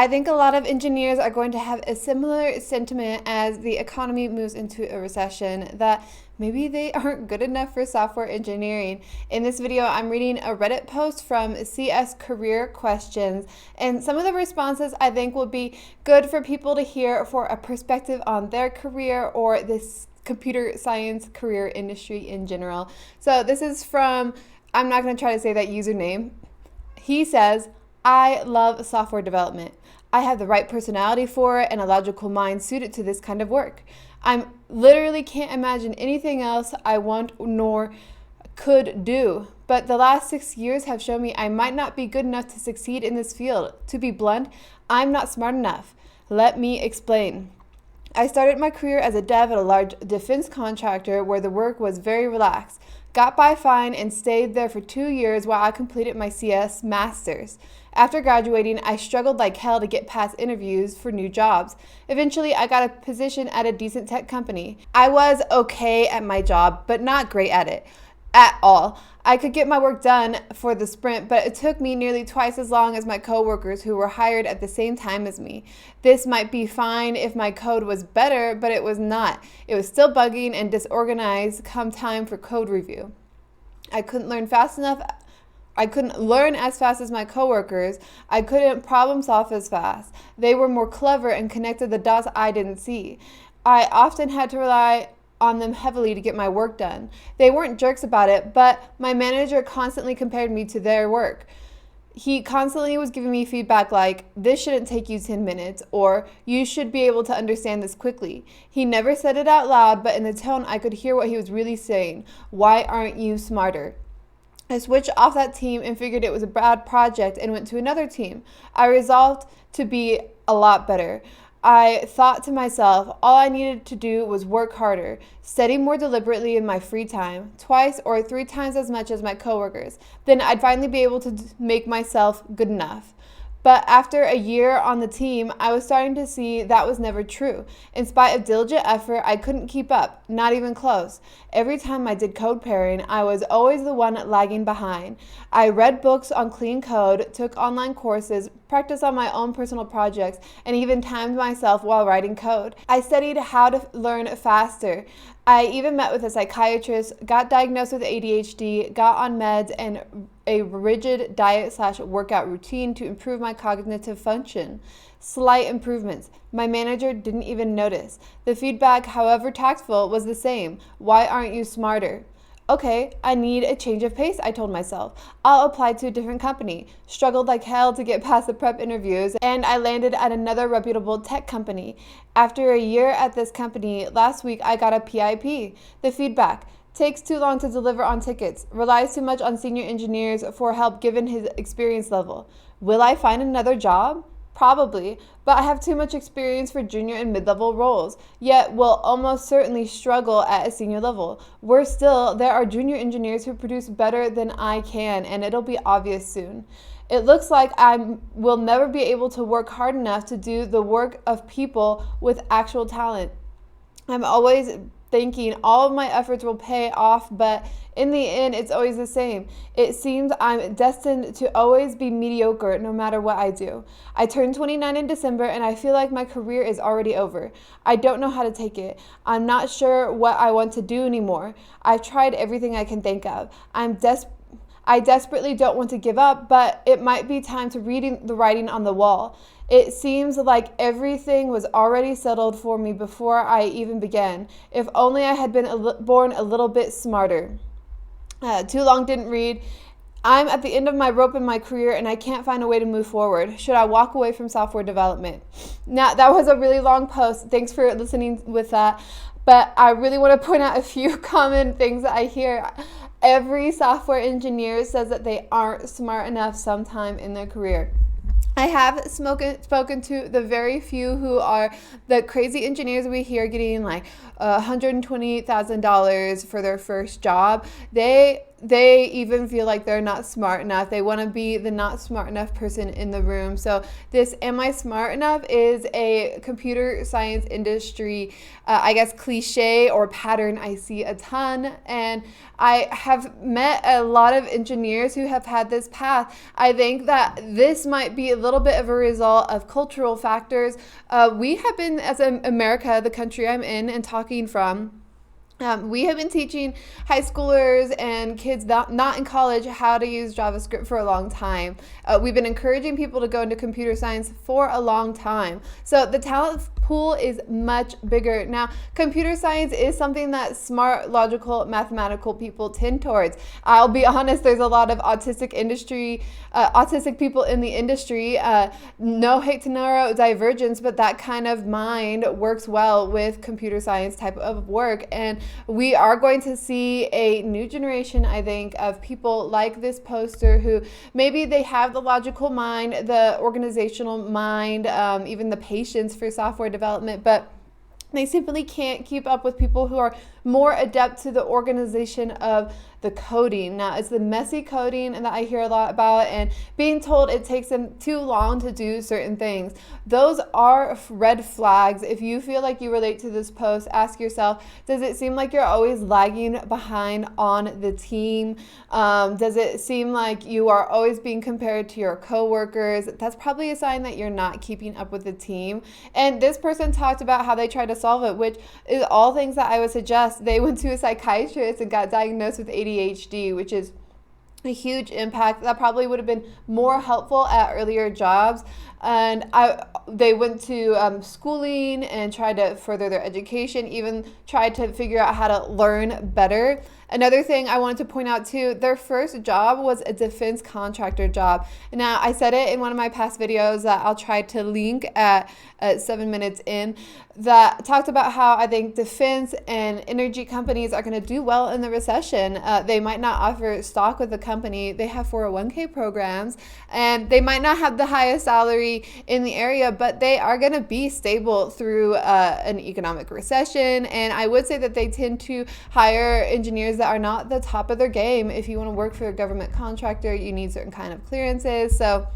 I think a lot of engineers are going to have a similar sentiment as the economy moves into a recession, that maybe they aren't good enough for software engineering. In this video, I'm reading a Reddit post from CS Career Questions, and some of the responses I think will be good for people to hear for a perspective on their career or this computer science career industry in general. So this is from, I'm not going to try to say that username. He says, I love software development. I have the right personality for it and a logical mind suited to this kind of work. I literally can't imagine anything else I want nor could do. But the last 6 years have shown me I might not be good enough to succeed in this field. To be blunt, I'm not smart enough. Let me explain. I started my career as a dev at a large defense contractor where the work was very relaxed. Got by fine and stayed there for 2 years while I completed my CS Masters. After graduating, I struggled like hell to get past interviews for new jobs. Eventually, I got a position at a decent tech company. I was okay at my job, but not great at it at all. I could get my work done for the sprint, but it took me nearly twice as long as my coworkers who were hired at the same time as me. This might be fine if my code was better, but it was not. It was still bugging and disorganized come time for code review. I couldn't learn as fast as my coworkers. I couldn't problem solve as fast. They were more clever and connected the dots I didn't see. I often had to rely on them heavily to get my work done. They weren't jerks about it, but my manager constantly compared me to their work. He constantly was giving me feedback like, this shouldn't take you 10 minutes, or you should be able to understand this quickly. He never said it out loud, but in the tone I could hear what he was really saying. Why aren't you smarter? I switched off that team and figured it was a bad project and went to another team. I resolved to be a lot better. I thought to myself, all I needed to do was work harder, study more deliberately in my free time, 2 or 3 times as much as my coworkers. Then I'd finally be able to make myself good enough. But after a year on the team, I was starting to see that was never true. In spite of diligent effort, I couldn't keep up, not even close. Every time I did code pairing, I was always the one lagging behind. I read books on clean code, took online courses, practiced on my own personal projects, and even timed myself while writing code. I studied how to learn faster. I even met with a psychiatrist, got diagnosed with ADHD, got on meds and a rigid diet/workout routine to improve my cognitive function. Slight improvements. My manager didn't even notice. The feedback, however tactful, was the same. Why aren't you smarter? Okay, I need a change of pace, I told myself. I'll apply to a different company. Struggled like hell to get past the prep interviews, and I landed at another reputable tech company. After a year at this company, last week I got a PIP. The feedback: takes too long to deliver on tickets, relies too much on senior engineers for help given his experience level. Will I find another job? Probably, but I have too much experience for junior and mid-level roles, yet will almost certainly struggle at a senior level. Worse still, there are junior engineers who produce better than I can, and it'll be obvious soon. It looks like I will never be able to work hard enough to do the work of people with actual talent. I'm always thinking all of my efforts will pay off, but in the end, it's always the same. It seems I'm destined to always be mediocre no matter what I do. I turned 29 in December and I feel like my career is already over. I don't know how to take it. I'm not sure what I want to do anymore. I've tried everything I can think of. I desperately don't want to give up, but it might be time to read the writing on the wall. It seems like everything was already settled for me before I even began. If only I had been born a little bit smarter. Too long didn't read. I'm at the end of my rope in my career and I can't find a way to move forward. Should I walk away from software development? Now, that was a really long post. Thanks for listening with that. But I really want to point out a few common things that I hear. Every software engineer says that they aren't smart enough sometime in their career. I have spoken to the very few who are the crazy engineers we hear getting like $120,000 for their first job. They they even feel like they're not smart enough. They want to be the not smart enough person in the room. So this "am I smart enough" is a computer science industry, I guess, cliche or pattern I see a ton. And I have met a lot of engineers who have had this path. I think that this might be a little bit of a result of cultural factors. We have been, as America, the country I'm in and talking from, we have been teaching high schoolers and kids not in college how to use JavaScript for a long time. We've been encouraging people to go into computer science for a long time. So the talent pool is much bigger. Now, computer science is something that smart, logical, mathematical people tend towards. I'll be honest, there's a lot of autistic people in the industry. No hate to neurodivergence, but that kind of mind works well with computer science type of work. And we are going to see a new generation, I think, of people like this poster who maybe they have the logical mind, the organizational mind, even the patience for software development, but they simply can't keep up with people who are more adept to the organization of the coding. Now, it's the messy coding that I hear a lot about, and being told it takes them too long to do certain things. Those are red flags. If you feel like you relate to this post, ask yourself, does it seem like you're always lagging behind on the team? Does it seem like you are always being compared to your coworkers? That's probably a sign that you're not keeping up with the team. And this person talked about how they tried to solve it, which is all things that I would suggest. They went to a psychiatrist and got diagnosed with ADHD, which is a huge impact. That probably would have been more helpful at earlier jobs. And they went to schooling and tried to further their education, even tried to figure out how to learn better. Another thing I wanted to point out too, their first job was a defense contractor job. Now, I said it in one of my past videos that I'll try to link at 7 minutes in, that talked about how I think defense and energy companies are going to do well in the recession. They might not offer stock with the company. They have 401k programs, and they might not have the highest salary in the area, but they are going to be stable through an economic recession. And I would say that they tend to hire engineers that are not the top of their game. If you want to work for a government contractor, you need certain kind of clearances. So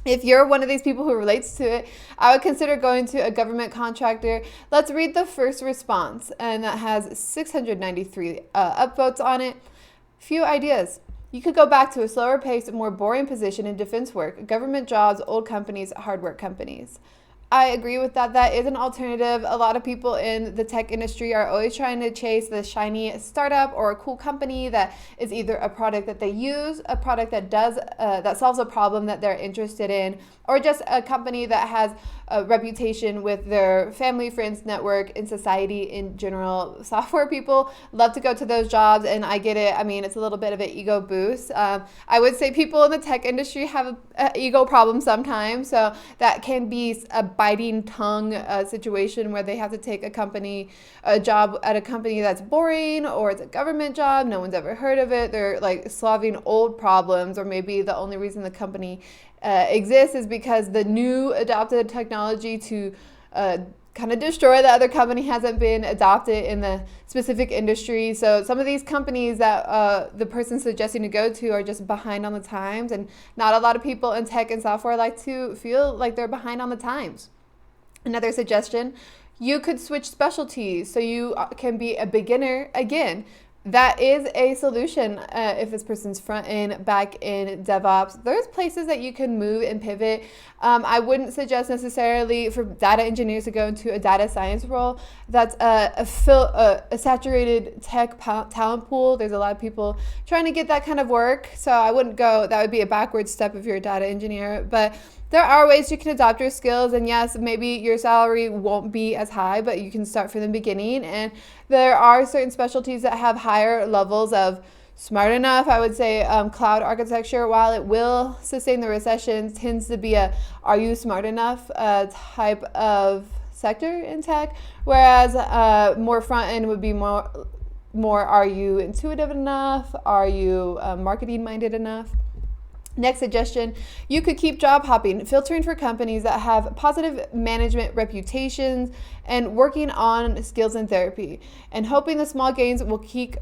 if you're one of these people who relates to it, I would consider going to a government contractor. Let's read the first response, and that has 693 upvotes on it. Few ideas. You could go back to a slower paced, more boring position in defense work, government jobs, old companies, hard work companies. I agree with that. That is an alternative. A lot of people in the tech industry are always trying to chase the shiny startup or a cool company that is either a product that they use, a product that that solves a problem that they're interested in, or just a company that has a reputation with their family, friends, network, and society in general. Software people love to go to those jobs, and I get it. I mean, it's a little bit of an ego boost. I would say people in the tech industry have an ego problem sometimes, so that can be a biting tongue situation where they have to take a job at a company that's boring, or it's a government job, no one's ever heard of it. They're like solving old problems, or maybe the only reason the company exists is because the new adopted technology to kind of destroy the other company hasn't been adopted in the specific industry. So some of these companies that the person's suggesting to go to are just behind on the times, and not a lot of people in tech and software like to feel like they're behind on the times. Another suggestion, you could switch specialties so you can be a beginner again. That is a solution if this person's front end, back end, DevOps. There's places that you can move and pivot. I wouldn't suggest necessarily for data engineers to go into a data science role. That's a saturated tech talent pool. There's a lot of people trying to get that kind of work. So I wouldn't go, that would be a backward step if you're a data engineer. But there are ways you can adopt your skills, and yes, maybe your salary won't be as high, but you can start from the beginning. And there are certain specialties that have higher levels of smart enough. I would say cloud architecture, while it will sustain the recession, tends to be a are you smart enough type of sector in tech, whereas more front end would be more are you intuitive enough? Are you marketing minded enough? Next suggestion, you could keep job hopping, filtering for companies that have positive management reputations and working on skills and therapy, and hoping the small gains will keep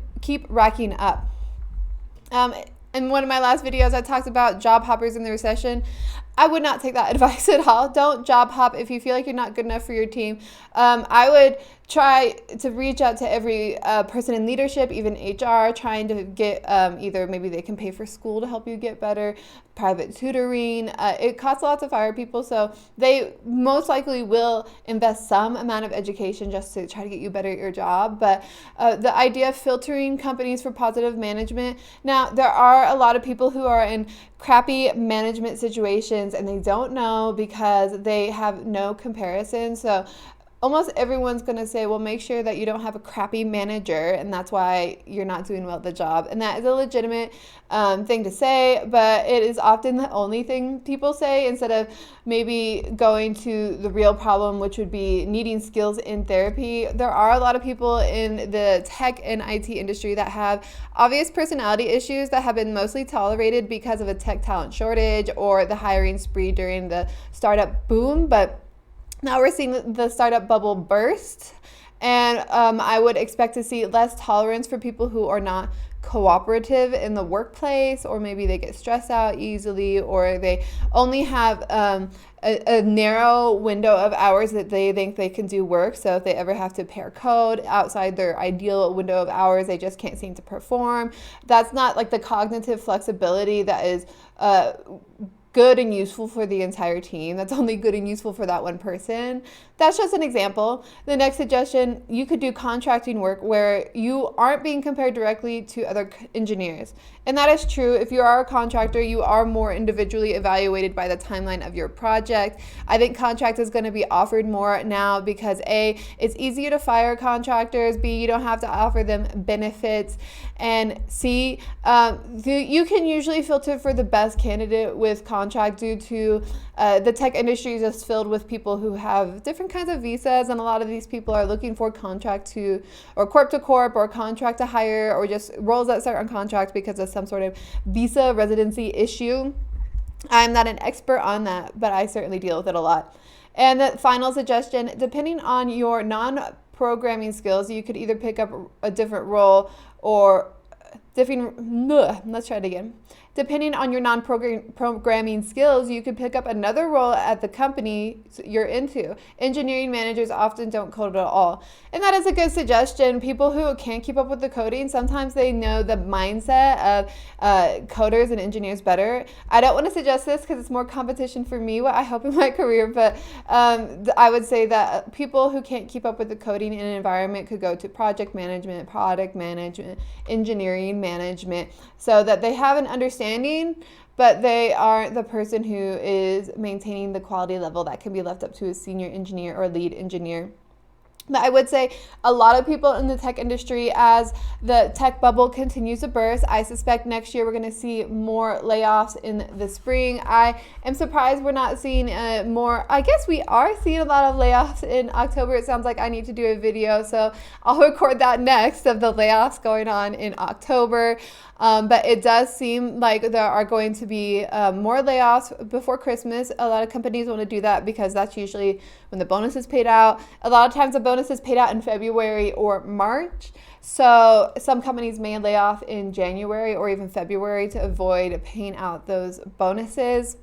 racking up. In one of my last videos, I talked about job hoppers in the recession. I would not take that advice at all. Don't job hop if you feel like you're not good enough for your team. I would try to reach out to every person in leadership, even HR, trying to get either maybe they can pay for school to help you get better, private tutoring. It costs a lot to fire people, so they most likely will invest some amount of education just to try to get you better at your job. But the idea of filtering companies for positive management, now there are a lot of people who are in crappy management situations and they don't know because they have no comparison. So almost everyone's going to say, well, make sure that you don't have a crappy manager, and that's why you're not doing well at the job. And that is a legitimate thing to say, but it is often the only thing people say instead of maybe going to the real problem, which would be needing skills in therapy. There are a lot of people in the tech and IT industry that have obvious personality issues that have been mostly tolerated because of a tech talent shortage or the hiring spree during the startup boom. But now we're seeing the startup bubble burst, and I would expect to see less tolerance for people who are not cooperative in the workplace, or maybe they get stressed out easily, or they only have a narrow window of hours that they think they can do work. So if they ever have to pair code outside their ideal window of hours, they just can't seem to perform. That's not like the cognitive flexibility that is good and useful for the entire team. That's only good and useful for that one person. That's just an example. The next suggestion, you could do contracting work where you aren't being compared directly to other engineers. And that is true. If you are a contractor, you are more individually evaluated by the timeline of your project. I think contract is going to be offered more now because A, it's easier to fire contractors, B, you don't have to offer them benefits, and C, you can usually filter for the best candidate with contract due to the tech industry is just filled with people who have different kinds of visas, and a lot of these people are looking for contract to, or corp to corp, or contract to hire, or just roles that start on contract because of some sort of visa residency issue. I'm not an expert on that, but I certainly deal with it a lot. And the final suggestion, depending on your non-programming skills, you could either pick up a different role or let's try it again. Depending on your non-programming skills, you could pick up another role at the company you're into. Engineering managers often don't code at all. And that is a good suggestion. People who can't keep up with the coding, sometimes they know the mindset of coders and engineers better. I don't want to suggest this because it's more competition for me, what I hope in my career, but I would say that people who can't keep up with the coding in an environment could go to project management, product management, engineering management, so that they have an understanding, but they aren't the person who is maintaining the quality level that can be left up to a senior engineer or lead engineer. But I would say a lot of people in the tech industry, as the tech bubble continues to burst, I suspect next year we're going to see more layoffs in the spring. I am surprised we're not seeing more. I guess we are seeing a lot of layoffs in October. It sounds like I need to do a video, so I'll record that next of the layoffs going on in October. But it does seem like there are going to be more layoffs before Christmas. A lot of companies want to do that because that's usually when the bonus is paid out. A lot of times the bonus is paid out in February or March. So some companies may lay off in January or even February to avoid paying out those bonuses.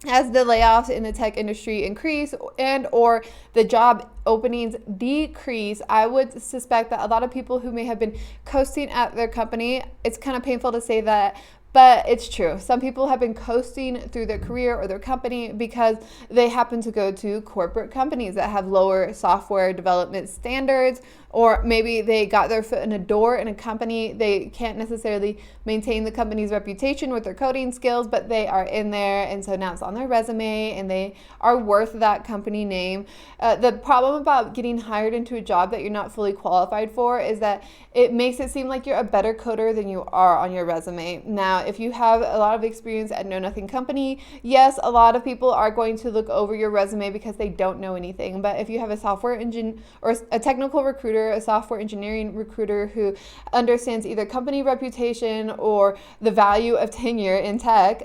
As the layoffs in the tech industry increase and or the job openings decrease, I would suspect that a lot of people who may have been coasting at their company, it's kind of painful to say that, but it's true. Some people have been coasting through their career or their company because they happen to go to corporate companies that have lower software development standards, or maybe they got their foot in a door in a company. They can't necessarily maintain the company's reputation with their coding skills, but they are in there, and so now it's on their resume and they are worth that company name. The problem about getting hired into a job that you're not fully qualified for is that it makes it seem like you're a better coder than you are on your resume. Now, if you have a lot of experience at Know Nothing Company, yes, a lot of people are going to look over your resume because they don't know anything. But if you have a software engine or a technical recruiter, a software engineering recruiter who understands either company reputation or the value of tenure in tech,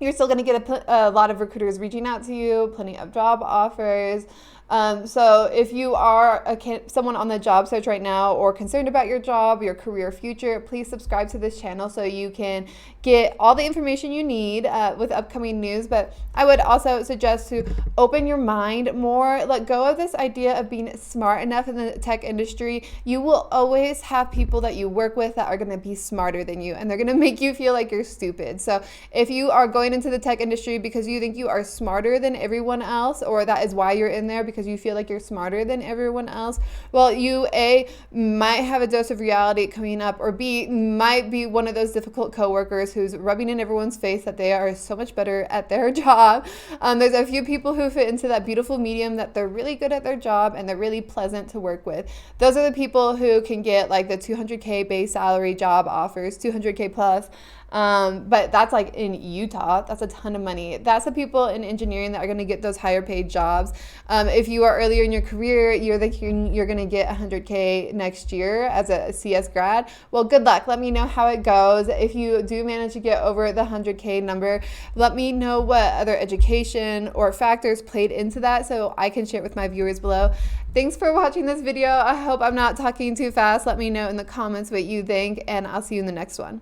you're still going to get a lot of recruiters reaching out to you, plenty of job offers. So if you are someone on the job search right now or concerned about your job, your career future, please subscribe to this channel so you can get all the information you need with upcoming news. But I would also suggest to open your mind more, let go of this idea of being smart enough in the tech industry. You will always have people that you work with that are going to be smarter than you, and they're going to make you feel like you're stupid. So if you are going into the tech industry because you think you are smarter than everyone else, or that is why you're in there because you feel like you're smarter than everyone else, well, you A, might have a dose of reality coming up, or B, might be one of those difficult coworkers who's rubbing in everyone's face that they are so much better at their job. There's a few people who fit into that beautiful medium that they're really good at their job and they're really pleasant to work with. Those are the people who can get like the 200K base salary job offers, 200K plus. But that's like in Utah. That's a ton of money. That's the people in engineering that are going to get those higher paid jobs. If you are earlier in your career, you're thinking you're going to get 100K next year as a CS grad. Well, good luck. Let me know how it goes. If you do manage to get over the 100K number, let me know what other education or factors played into that so I can share it with my viewers below. Thanks for watching this video. I hope I'm not talking too fast. Let me know in the comments what you think, and I'll see you in the next one.